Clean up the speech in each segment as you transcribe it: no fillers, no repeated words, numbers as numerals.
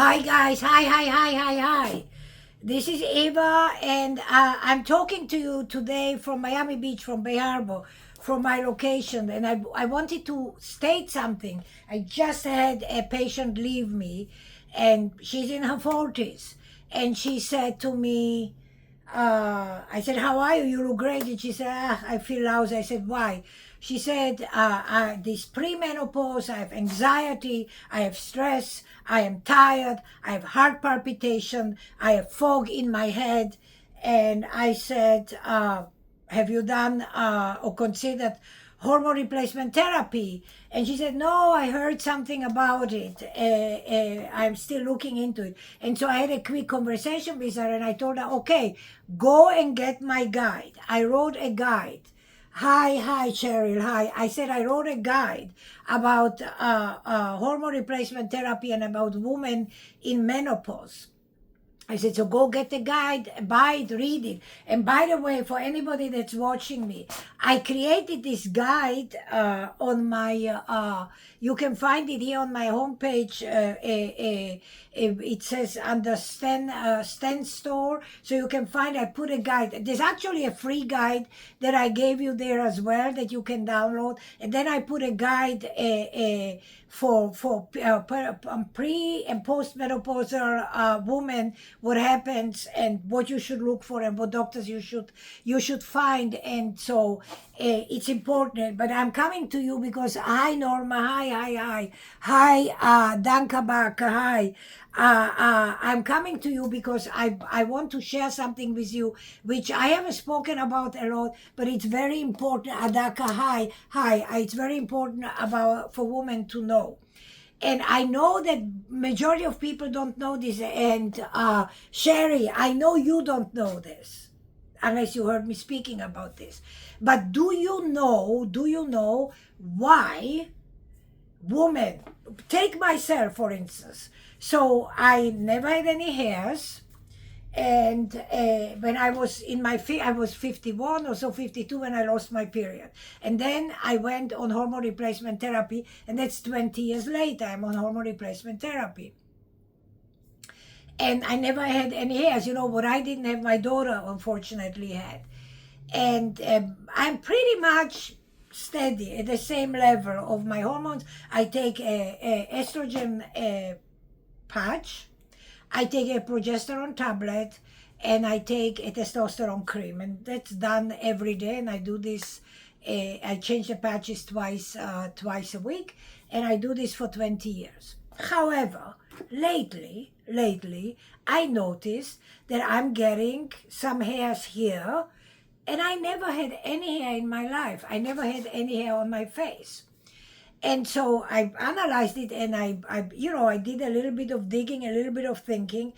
Hi guys, hi. This is Eva, and I'm talking to you today from Miami Beach, from Bay Harbor, from my location. And I wanted to state something. I just had a patient leave me, and she's in her 40s. And she said to me, I said, "How are you? You look great." And she said, "I feel lousy." I said, "Why?" She said, "This premenopause, I have anxiety, I have stress, I am tired, I have heart palpitation, I have fog in my head." And I said, "Have you done or considered hormone replacement therapy?" And she said, "No, I heard something about it. I'm still looking into it." And so I had a quick conversation with her, and I told her, "Okay, go and get my guide." I wrote a guide. Hi, Cheryl. Hi. I said I wrote a guide about hormone replacement therapy and about women in menopause. I said, so go get the guide, buy it, read it. And by the way, for anybody that's watching me, I created this guide on my, you can find it here on my homepage. It says under Stand Store. So you can find, I put a guide. There's actually a free guide that I gave you there as well that you can download. And then I put a guide for pre and postmenopausal women, what happens and what you should look for and what doctors you should find. And so it's important. But I'm coming to you because hi Norma, hi Danka Bak, hi. I'm coming to you because I want to share something with you which I haven't spoken about a lot, but it's very important. Adaka, hi. It's very important about for women to know. And I know that majority of people don't know this. And Sherry, I know you don't know this unless you heard me speaking about this. But do you know why women, take myself for instance. So I never had any hairs. And when I was I was 51 or so, 52 when I lost my period. And then I went on hormone replacement therapy, and that's 20 years later I'm on hormone replacement therapy. And I never had any hairs. You know what I didn't have, my daughter unfortunately had. And I'm pretty much steady at the same level of my hormones. I take a estrogen patch, I take a progesterone tablet, and I take a testosterone cream, and that's done every day. And I do this. I change the patches twice a week, and I do this for 20 years. However, lately, I noticed that I'm getting some hairs here, and I never had any hair in my life. I never had any hair on my face. And so I analyzed it, and I did a little bit of digging, a little bit of thinking,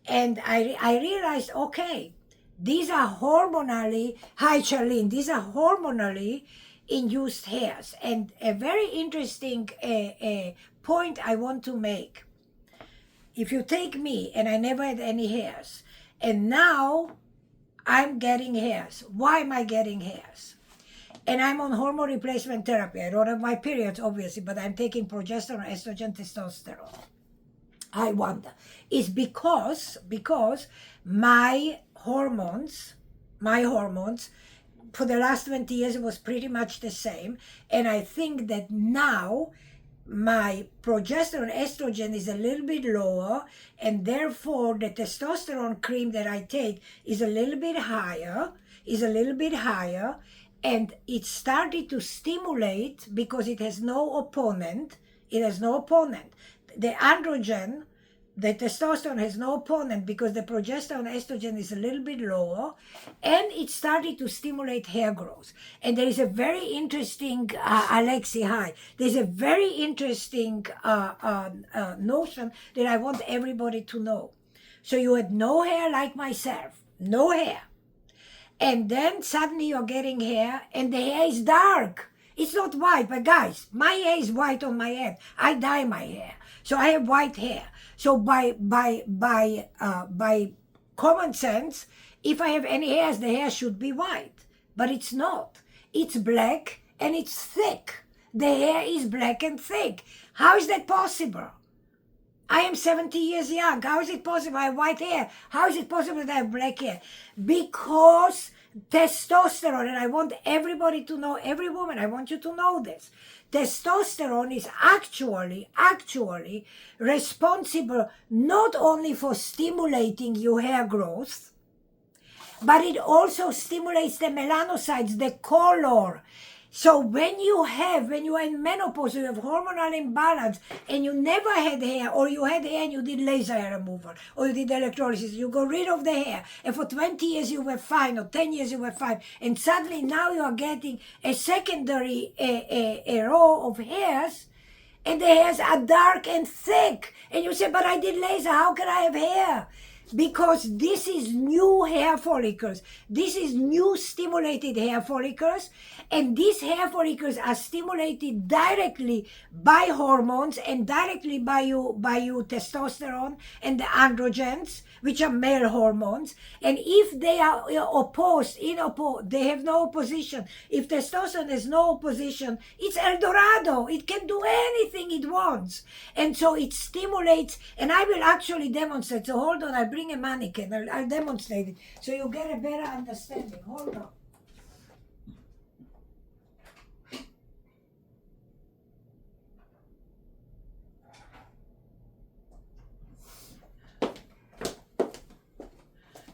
and I realized, okay, these are hormonally, hi Charlene, these are hormonally induced hairs. And a very interesting point I want to make. If you take me, and I never had any hairs, and now I'm getting hairs. Why am I getting hairs? And I'm on hormone replacement therapy. I don't have my periods, obviously, but I'm taking progesterone, estrogen, testosterone. I wonder. It's because my hormones, for the last 20 years, it was pretty much the same. And I think that now my progesterone, estrogen is a little bit lower, and therefore the testosterone cream that I take is a little bit higher, and it started to stimulate because it has no opponent. The androgen, the testosterone has no opponent because the progesterone, estrogen is a little bit lower, and it started to stimulate hair growth. And there is a very interesting, Alexi, hi. There's a very interesting notion that I want everybody to know. So you had no hair like myself, no hair. And then suddenly you're getting hair, and the hair is dark. It's not white, but guys, my hair is white on my head. I dye my hair, so I have white hair. So by common sense, if I have any hairs, the hair should be white, but it's not. It's black and it's thick. The hair is black and thick. How is that possible? I am 70 years young. How is it possible I have white hair? How is it possible that I have black hair? Because testosterone, and I want everybody to know, every woman, I want you to know this. Testosterone is actually responsible not only for stimulating your hair growth, but it also stimulates the melanocytes, the color. So when you are in menopause, you have hormonal imbalance, and you never had hair, or you had hair and you did laser hair removal, or you did electrolysis, you got rid of the hair, and for 20 years you were fine, or 10 years you were fine, and suddenly now you are getting a secondary a row of hairs, and the hairs are dark and thick, and you say, but I did laser, how can I have hair? Because this is new hair follicles. This is new stimulated hair follicles. And these hair follicles are stimulated directly by hormones and directly by your testosterone and the androgens, which are male hormones. And if they are opposed, they have no opposition. If testosterone has no opposition, it's El Dorado. It can do anything it wants. And so it stimulates, and I will actually demonstrate. So hold on, I'll bring a mannequin. I'll demonstrate it so you get a better understanding. Hold on.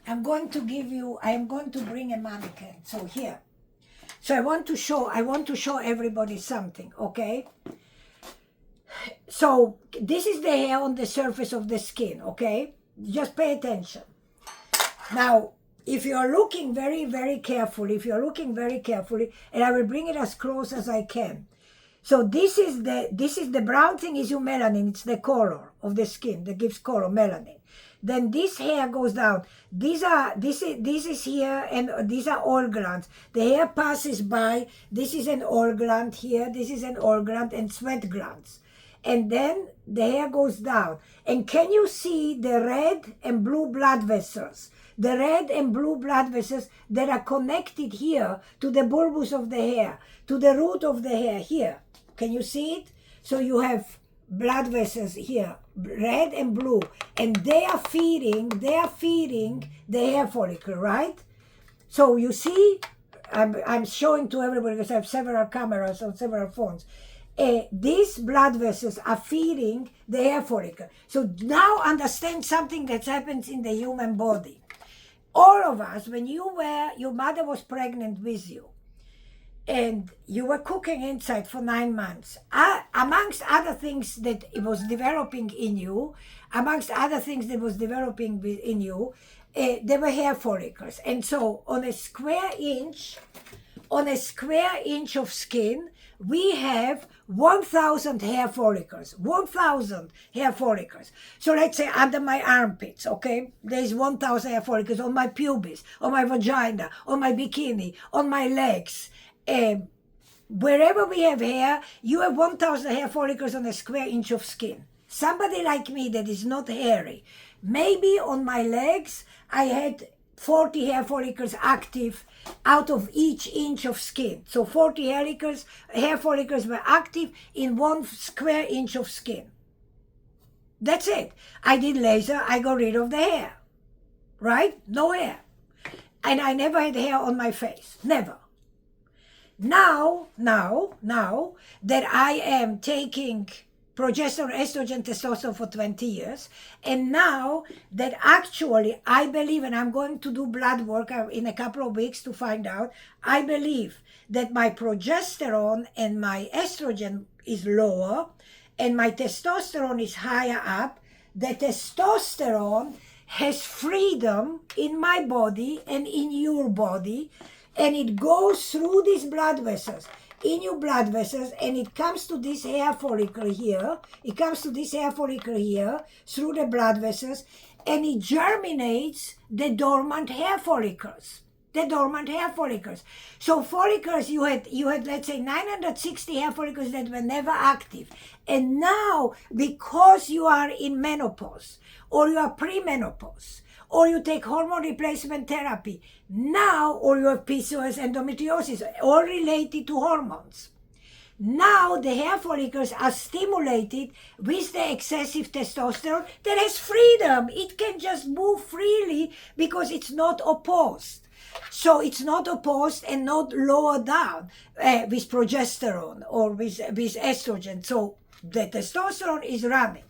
I'm going to bring a mannequin. So here. So I want to show everybody something, okay? So this is the hair on the surface of the skin, okay? Just pay attention. Now, if you're looking very, very carefully, and I will bring it as close as I can. So this is the brown thing is your melanin. It's the color of the skin that gives color, melanin. Then this hair goes down. This is here, and these are oil glands. The hair passes by. This is an oil gland here. This is an oil gland and sweat glands. And then the hair goes down. And can you see the red and blue blood vessels? The red and blue blood vessels that are connected here to the bulbous of the hair, to the root of the hair here. Can you see it? So you have blood vessels here, red and blue, and they are feeding the hair follicle, right? So you see, I'm showing to everybody because I have several cameras on several phones. These blood vessels are feeding the hair follicle. So now understand something that happens in the human body. All of us, when your mother was pregnant with you, and you were cooking inside for 9 months, amongst other things that it was developing in you, there were hair follicles. And so on a square inch of skin, we have 1,000 hair follicles. 1,000 hair follicles. So let's say under my armpits, okay? There's 1,000 hair follicles on my pubis, on my vagina, on my bikini, on my legs. Wherever we have hair, you have 1,000 hair follicles on a square inch of skin. Somebody like me that is not hairy, maybe on my legs, I had 40 hair follicles active out of each inch of skin. So 40 hair follicles were active in 1 square inch of skin. That's it. I did laser, I got rid of the hair. Right? No hair. And I never had hair on my face. Never. Now that I am taking progesterone, estrogen, testosterone for 20 years, and now that actually I believe, and I'm going to do blood work in a couple of weeks to find out, I believe that my progesterone and my estrogen is lower and my testosterone is higher up. The testosterone has freedom in my body and in your body, and it goes through these blood vessels, in your blood vessels, and it comes to this hair follicle here. It comes to this hair follicle here through the blood vessels, and it germinates the dormant hair follicles. The dormant hair follicles. So follicles, you had let's say 960 hair follicles that were never active. And now, because you are in menopause, or you are premenopause, or you take hormone replacement therapy, now, or you have PCOS, endometriosis, all related to hormones. Now the hair follicles are stimulated with the excessive testosterone that has freedom. It can just move freely because it's not opposed. So it's not opposed and not lowered down with progesterone or with estrogen. So the testosterone is running.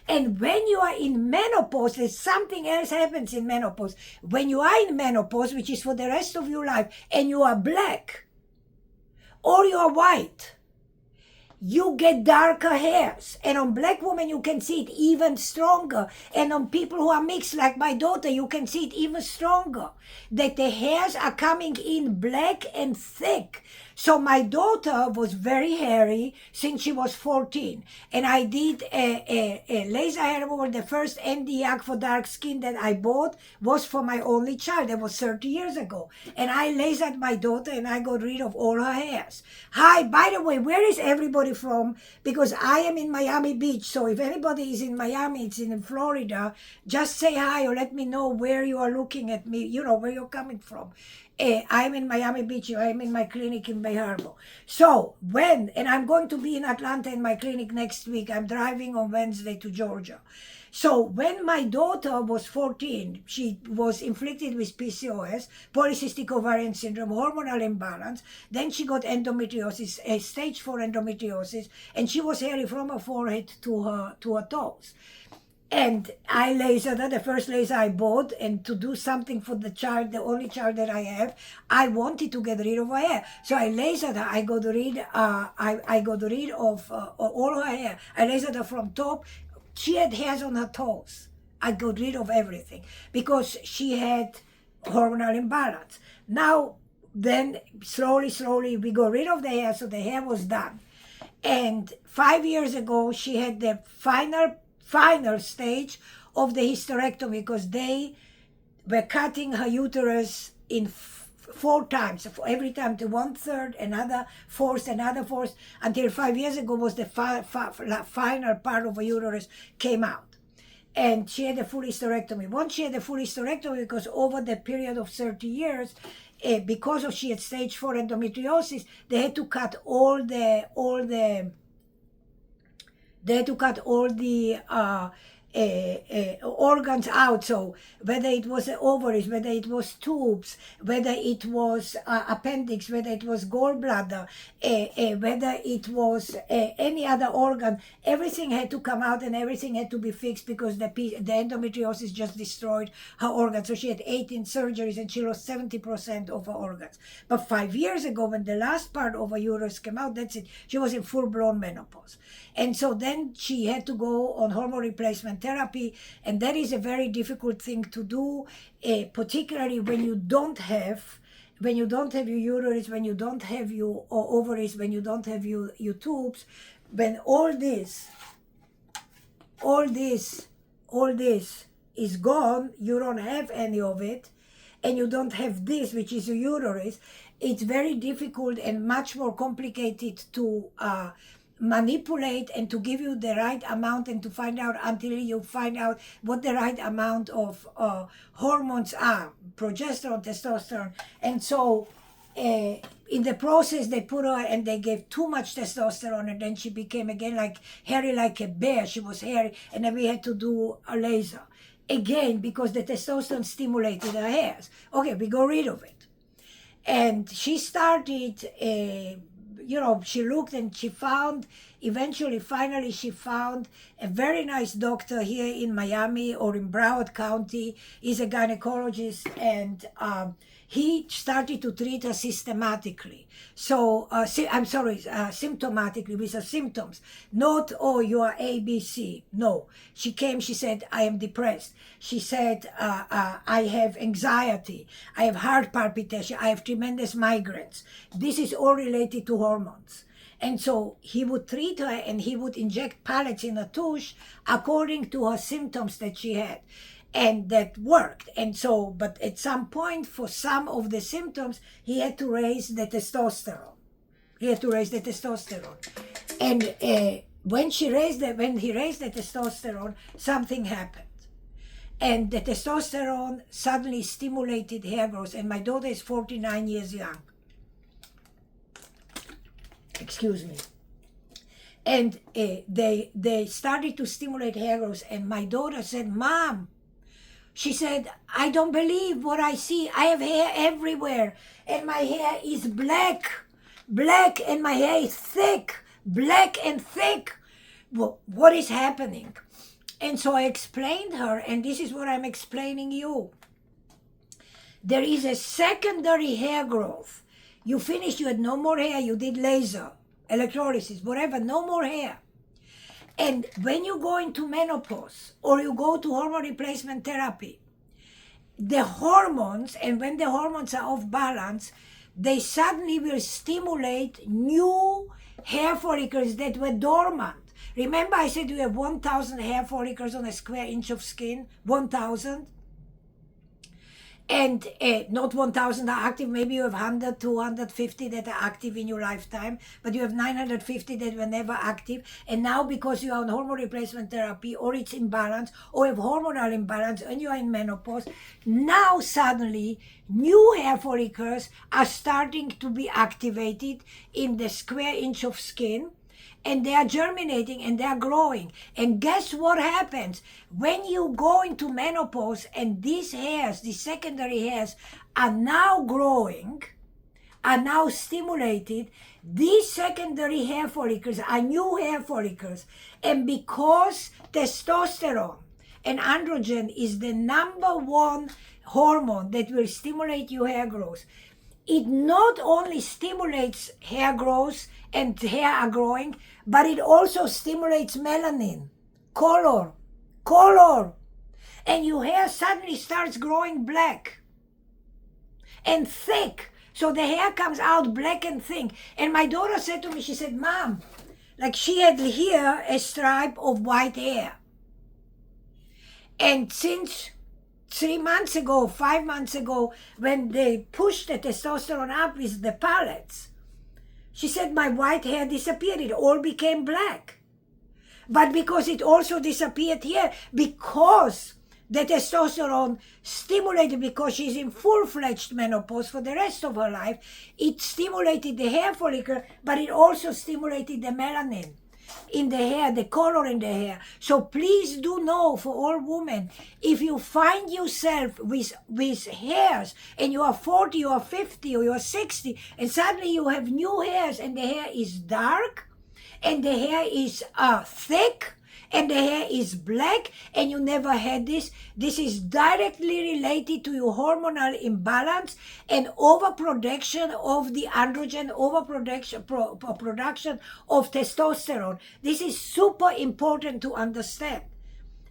And when you are in menopause, there's something else happens in menopause. When you are in menopause, which is for the rest of your life, and you are black or you are white, you get darker hairs. And on black women, you can see it even stronger. And on people who are mixed, like my daughter, you can see it even stronger. That the hairs are coming in black and thick. So my daughter was very hairy since she was 14. And I did a laser hair removal. The first ND for dark skin that I bought was for my only child. That was 30 years ago. And I lasered my daughter and I got rid of all her hairs. Hi, by the way, where is everybody from? Because I am in Miami Beach. So if anybody is in Miami, it's in Florida, just say hi or let me know where you are looking at me, you know, where you're coming from. I'm in Miami Beach. I'm in my clinic in Bay Harbor. So and I'm going to be in Atlanta in my clinic next week. I'm driving on Wednesday to Georgia. So when my daughter was 14, she was inflicted with PCOS, polycystic ovarian syndrome, hormonal imbalance. Then she got endometriosis, a stage 4 endometriosis, and she was hairy from her forehead to her toes. And I lasered her, the first laser I bought, and to do something for the child, the only child that I have, I wanted to get rid of her hair. So I lasered her. I got rid of all her hair. I lasered her from top. She had hairs on her toes. I got rid of everything because she had hormonal imbalance. Now, then slowly, we got rid of the hair, so the hair was done. And 5 years ago, she had the final stage of the hysterectomy because they were cutting her uterus in 4 times. Every time to 1/3, another fourth, until 5 years ago was the final part of her uterus came out. And she had a full hysterectomy. Once she had a full hysterectomy, because over the period of 30 years, because she had stage 4 endometriosis, they had to cut all the organs out. So whether it was the ovaries, whether it was tubes, whether it was appendix, whether it was gallbladder, whether it was any other organ, everything had to come out and everything had to be fixed because the endometriosis just destroyed her organs. So she had 18 surgeries and she lost 70% of her organs. But 5 years ago, when the last part of her uterus came out, that's it. She was in full-blown menopause. And so then she had to go on hormone replacement therapy, and that is a very difficult thing to do, particularly when you don't have your uterus, when you don't have your ovaries, when you don't have your tubes, when all this is gone, you don't have any of it, and you don't have this, which is your uterus, it's very difficult and much more complicated to manipulate and to give you the right amount and to find out until you find out what the right amount of hormones are, progesterone, testosterone. And so in the process they put her and they gave too much testosterone, and then she became again like hairy like a bear. She was hairy, and then we had to do a laser again because the testosterone stimulated her hairs. Okay, we got rid of it. And she started she looked and she found, finally she found a very nice doctor here in Miami or in Broward County. He's a gynecologist, and he started to treat her systematically. So, symptomatically with her symptoms. Not, oh, you are ABC. No. She came, she said, I am depressed. She said, I have anxiety. I have heart palpitation. I have tremendous migraines. This is all related to hormones. And so he would treat her and he would inject pellets in her tush according to her symptoms that she had. And that worked. And so, but at some point, for some of the symptoms, he had to raise the testosterone. And when he raised the testosterone, something happened. And the testosterone suddenly stimulated hair growth. And my daughter is 49 years young. Excuse me. And they started to stimulate hair growth. And my daughter said, Mom, she said, I don't believe what I see. I have hair everywhere, and my hair is black, and my hair is thick, black and thick. Well, what is happening? And so I explained her, and this is what I'm explaining you. There is a secondary hair growth. You finished, you had no more hair, you did laser, electrolysis, whatever, no more hair. And when you go into menopause or you go to hormone replacement therapy, the hormones, and when the hormones are off balance, they suddenly will stimulate new hair follicles that were dormant. Remember I said you have 1,000 hair follicles on a square inch of skin? 1,000? And not 1,000 are active. Maybe you have 100, 250 that are active in your lifetime, but you have 950 that were never active. And now because you are on hormone replacement therapy, or it's imbalance, or have hormonal imbalance, and you are in menopause, now suddenly new hair follicles are starting to be activated in the square inch of skin. And they are germinating and they are growing. And guess what happens? When you go into menopause and these hairs, these secondary hairs, are now growing, are now stimulated, these secondary hair follicles are new hair follicles. And because testosterone and androgen is the #1 hormone that will stimulate your hair growth, it not only stimulates hair growth and hair are growing, but it also stimulates melanin, color. And your hair suddenly starts growing black and thick. So the hair comes out black and thick. And my daughter said to me, she said, Mom, like she had here a stripe of white hair. And since 3 months ago, 5 months ago, when they pushed the testosterone up with the pellets, she said my white hair disappeared. It all became black. But because it also disappeared here, because the testosterone stimulated, because she's in full-fledged menopause for the rest of her life, it stimulated the hair follicle, but it also stimulated the melanin in the hair, the color in the hair. So please do know, for all women, if you find yourself with hairs and you are 40 or 50 or you are 60 and suddenly you have new hairs and the hair is dark and the hair is thick and the hair is black and you never had this is directly related to your hormonal imbalance and overproduction of the androgen, production of testosterone. This is super important to understand.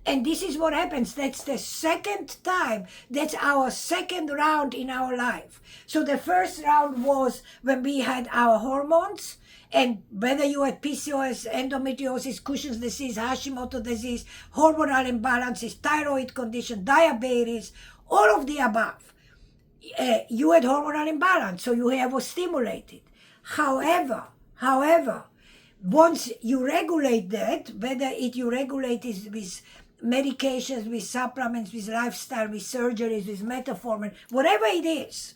And this is what happens. That's the second time. That's our second round in our life. So the first round was when we had our hormones, and whether you had PCOS, endometriosis, Cushing's disease, Hashimoto disease, hormonal imbalances, thyroid condition, diabetes, all of the above. You had hormonal imbalance, so your hair was stimulated. However, once you regulate that, whether you regulate it with medications, with supplements, with lifestyle, with surgeries, with metformin, whatever it is,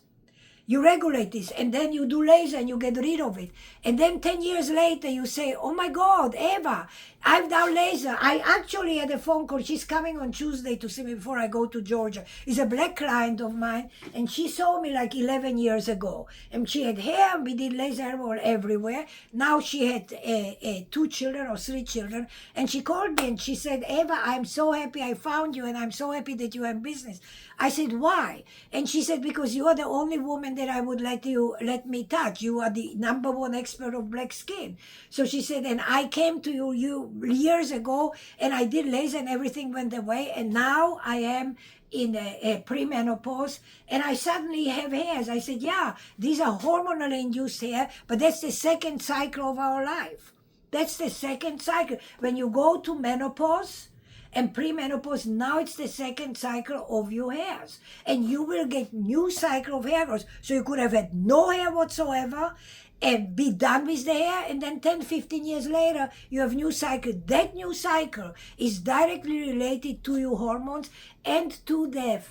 you regulate this, and then you do laser and you get rid of it. And then 10 years later you say, oh my God, Eva, I've done laser. I actually had a phone call. She's coming on Tuesday to see me before I go to Georgia. It's a black client of mine, and she saw me like 11 years ago. And she had hair, and we did laser everywhere. Now she had 2 children or 3 children. And she called me and she said, Eva, I'm so happy I found you, and I'm so happy that you have business. I said, why? And she said, because you are the only woman that I would let me touch. You are the #1 expert of black skin. So she said, and I came to you years ago, and I did laser and everything went away, and now I am in a premenopause, and I suddenly have hairs. I said, yeah, these are hormonally induced hair, but that's the second cycle of our life. That's the second cycle. When you go to menopause and premenopause, now it's the second cycle of your hairs, and you will get new cycle of hair growth. So you could have had no hair whatsoever, and be done with the hair, and then 10-15 years later you have new cycle. That new cycle is directly related to your hormones and to the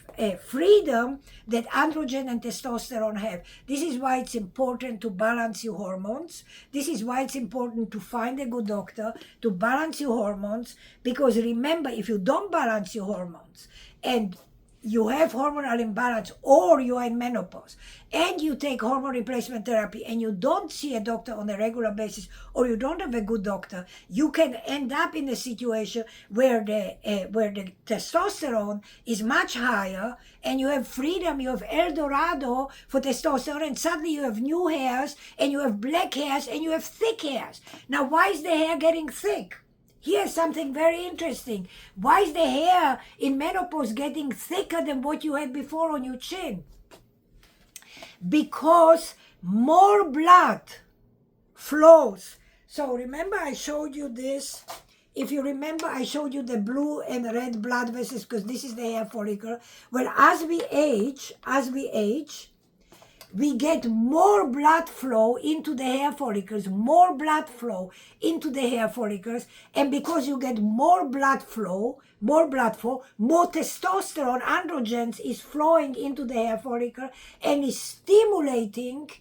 freedom that androgen and testosterone have. This is why it's important to balance your hormones. This is why it's important to find a good doctor to balance your hormones, because remember, if you don't balance your hormones and you have hormonal imbalance, or you are in menopause and you take hormone replacement therapy and you don't see a doctor on a regular basis, or you don't have a good doctor, you can end up in a situation where the testosterone is much higher and you have freedom, you have El Dorado for testosterone, and suddenly you have new hairs and you have black hairs and you have thick hairs. Now, why is the hair getting thick? Here's something very interesting. Why is the hair in menopause getting thicker than what you had before on your chin? Because more blood flows. So remember I showed you this. If you remember, I showed you the blue and red blood vessels, because this is the hair follicle. Well, as we age, we get more blood flow into the hair follicles, more and because you get more blood flow, more testosterone, androgens is flowing into the hair follicle and is stimulating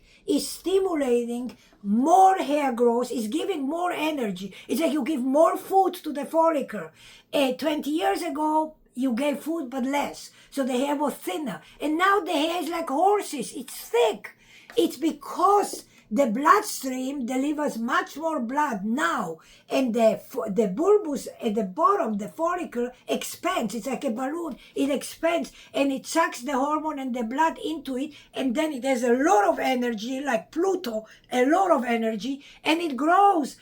more hair growth, is giving more energy. It's like you give more food to the follicle. 20 years ago, you gave food but less, so the hair was thinner. And now the hair is like horses, it's thick. It's because the bloodstream delivers much more blood now, and the bulbous at the bottom, the follicle, expands. It's like a balloon. It expands and it sucks the hormone and the blood into it, and then it has a lot of energy, like Pluto, a lot of energy, and it grows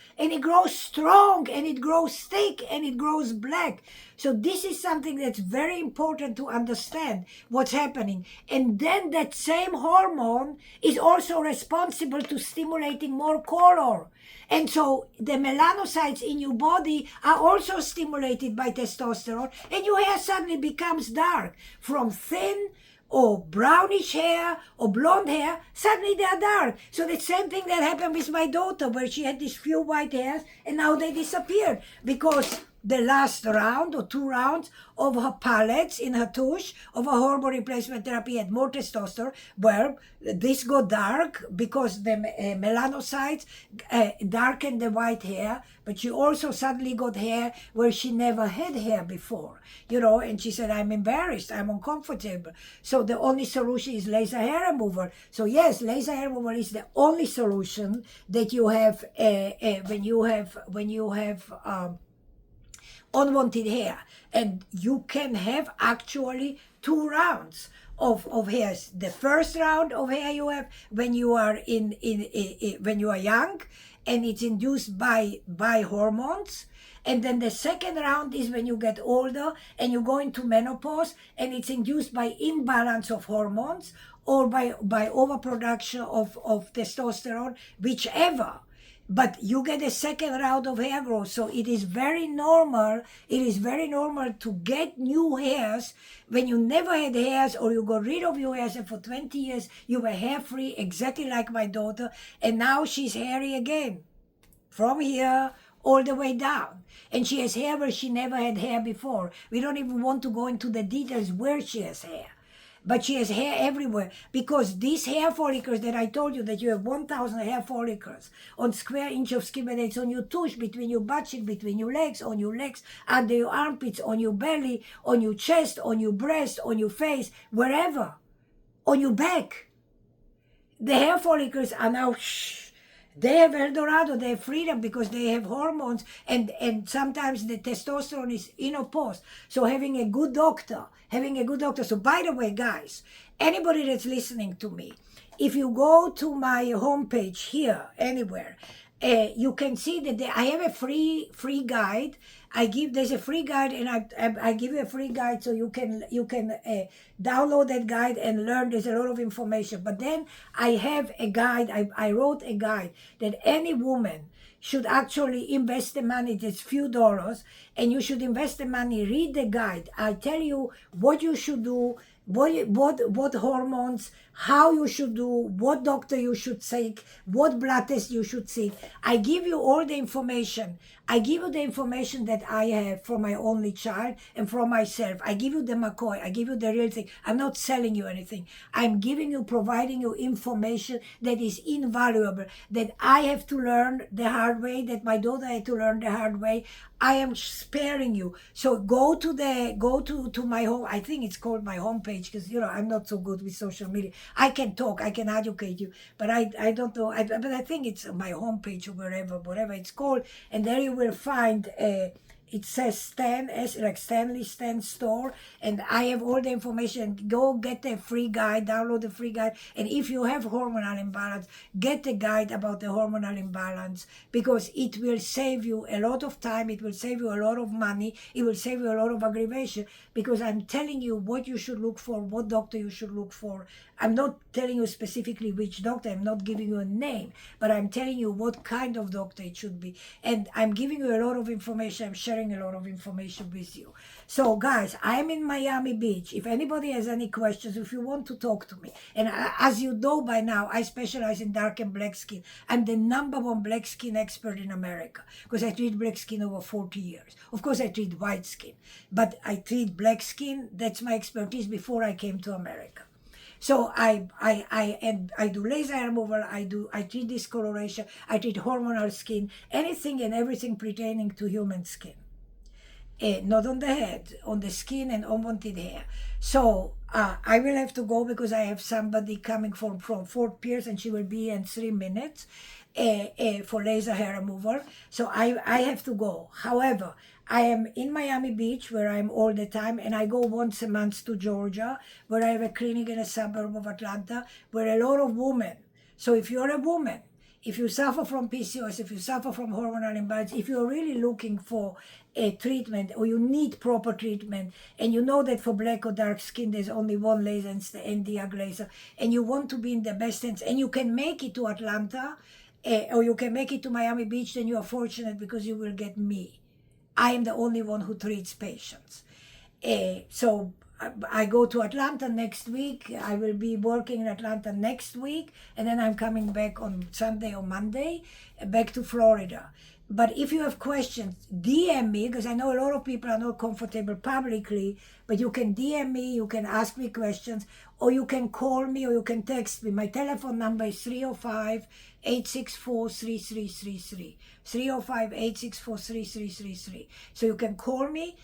strong, and it grows thick, and it grows black. So this is something that's very important to understand what's happening. And then that same hormone is also responsible to stimulating more color. And so the melanocytes in your body are also stimulated by testosterone, and your hair suddenly becomes dark. From thin or brownish hair or blonde hair, suddenly they are dark. So the same thing that happened with my daughter, where she had these few white hairs and now they disappeared, because the last round or 2 rounds of her pellets in her tush of her hormone replacement therapy had more testosterone, where this got dark because the melanocytes darkened the white hair, but she also suddenly got hair where she never had hair before, and she said, I'm embarrassed, I'm uncomfortable. So the only solution is laser hair removal. So yes, laser hair removal is the only solution that you have when you have unwanted hair. And you can have actually 2 rounds of hairs. The first round of hair you have when you are when you are young, and it's induced by hormones. And then the second round is when you get older and you go into menopause, and it's induced by imbalance of hormones or by overproduction of testosterone, whichever. But you get a second round of hair growth. So it is very normal. It is very normal to get new hairs when you never had hairs, or you got rid of your hairs and for 20 years you were hair free, exactly like my daughter. And now she's hairy again, from here all the way down. And she has hair where she never had hair before. We don't even want to go into the details where she has hair. But she has hair everywhere, because these hair follicles that I told you, that you have 1,000 hair follicles on square inch of skin, whether it's on your tush, between your butt cheek, between your legs, on your legs, under your armpits, on your belly, on your chest, on your breast, on your face, wherever, on your back. The hair follicles are now they have El Dorado, they have freedom, because they have hormones, and sometimes the testosterone is inopposed. So having a good doctor. So by the way, guys, anybody that's listening to me, if you go to my homepage here, anywhere, you can see that I have a free guide. There's a free guide, and I give you a free guide, so you can download that guide and learn. There's a lot of information. But then I have a guide. I wrote a guide that any woman should actually invest the money. That's few dollars, and you should invest the money. Read the guide. I tell you what you should do, what hormones, how you should do, what doctor you should seek, what blood test you should seek. I give you all the information. I give you the information that I have for my only child and for myself. I give you the McCoy. I give you the real thing. I'm not selling you anything. I'm giving you, providing you information that is invaluable, that I have to learn the hard way, that my daughter had to learn the hard way. I am sparing you. So go to my home. I think it's called my homepage, because I'm not so good with social media. I can talk, I can educate you, but I don't know. But I think it's my homepage or whatever it's called, and there you will find it says Stan, like Stanley Stan store, and I have all the information. Go get the free guide, download the free guide, and if you have hormonal imbalance, get the guide about the hormonal imbalance, because it will save you a lot of time, it will save you a lot of money, it will save you a lot of aggravation, because I'm telling you what you should look for, what doctor you should look for. I'm not telling you specifically which doctor, I'm not giving you a name, but I'm telling you what kind of doctor it should be. And I'm giving you a lot of information, I'm sharing a lot of information with you. So guys, I'm in Miami Beach. If anybody has any questions, if you want to talk to me, and as you know by now, I specialize in dark and black skin. I'm the #1 black skin expert in America, because I treat black skin over 40 years. Of course, I treat white skin, but I treat black skin. That's my expertise before I came to America. So I do laser hair removal, I treat discoloration, I treat hormonal skin, anything and everything pertaining to human skin. Not on the head, on the skin and unwanted hair. So I will have to go, because I have somebody coming from Fort Pierce, and she will be in 3 minutes for laser hair removal. So I have to go. However, I am in Miami Beach, where I'm all the time, and I go once a month to Georgia, where I have a clinic in a suburb of Atlanta, where a lot of women. So if you're a woman, if you suffer from PCOS, if you suffer from hormonal imbalance, if you're really looking for a treatment, or you need proper treatment, and you know that for black or dark skin there's only one laser, and the laser, and you want to be in the best hands, and you can make it to Atlanta, or you can make it to Miami Beach, then you are fortunate, because you will get me. I am the only one who treats patients. So I go to Atlanta next week. I will be working in Atlanta next week, and then I'm coming back on Sunday or Monday back to Florida. But if you have questions, DM me, because I know a lot of people are not comfortable publicly, but you can DM me, you can ask me questions, or you can call me, or you can text me. My telephone number is 305-864-3333. 305-864-3333. So you can call me,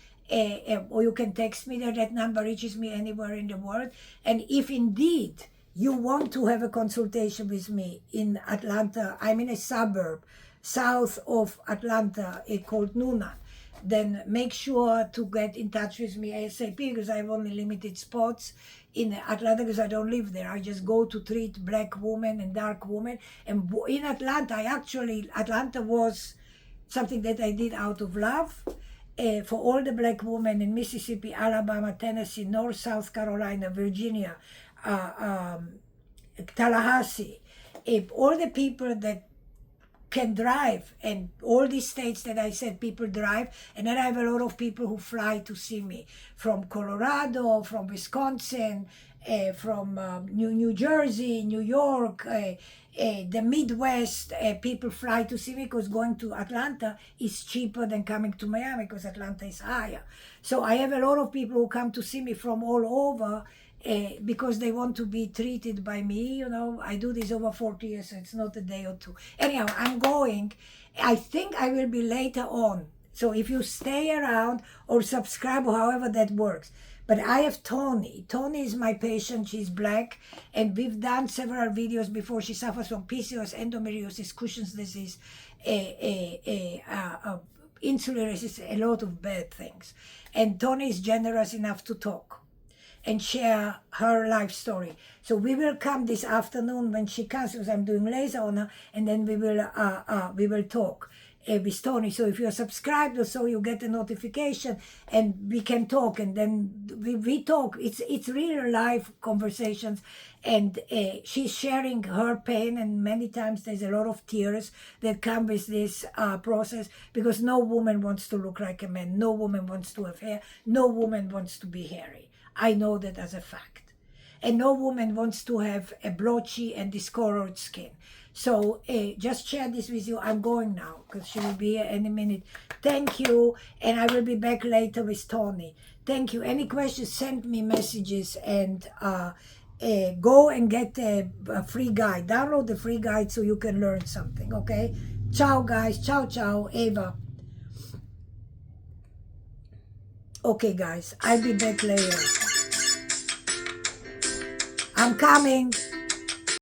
or you can text me. That number reaches me anywhere in the world. And if indeed you want to have a consultation with me in Atlanta, I'm in a suburb south of Atlanta called Newnan, then make sure to get in touch with me ASAP, because I have only limited spots in Atlanta, because I don't live there. I just go to treat black women and dark women. And in Atlanta, Atlanta was something that I did out of love. For all the black women in Mississippi, Alabama, Tennessee, North, South Carolina, Virginia, Tallahassee, all the people that can drive, and all these states that I said people drive, and then I have a lot of people who fly to see me from Colorado, from Wisconsin, from New Jersey, New York, the Midwest. People fly to see me, because going to Atlanta is cheaper than coming to Miami, because Atlanta is higher. So I have a lot of people who come to see me from all over, because they want to be treated by me. I do this over 40 years, so it's not a day or two. Anyhow, I'm going. I think I will be later on. So if you stay around or subscribe, or however that works. But I have Tony. Tony is my patient. She's black, and we've done several videos before. She suffers from PCOS, endometriosis, Cushing's disease, insulin resistance, a lot of bad things. And Tony is generous enough to talk and share her life story. So we will come this afternoon when she comes, because I'm doing laser on her, and then we will talk with Tony. So if you're subscribed or so, you get a notification, and we can talk, and then we talk. It's real life conversations, and she's sharing her pain, and many times there's a lot of tears that come with this process, because no woman wants to look like a man, no woman wants to have hair, no woman wants to be hairy. I know that as a fact. And no woman wants to have a blotchy and discolored skin. So just share this with you. I'm going now because she will be here any minute. Thank you. And I will be back later with Tony. Thank you. Any questions, send me messages, and go and get a free guide. Download the free guide so you can learn something, okay? Ciao, guys. Ciao, ciao. Eva. Okay, guys. I'll be back later. I'm coming.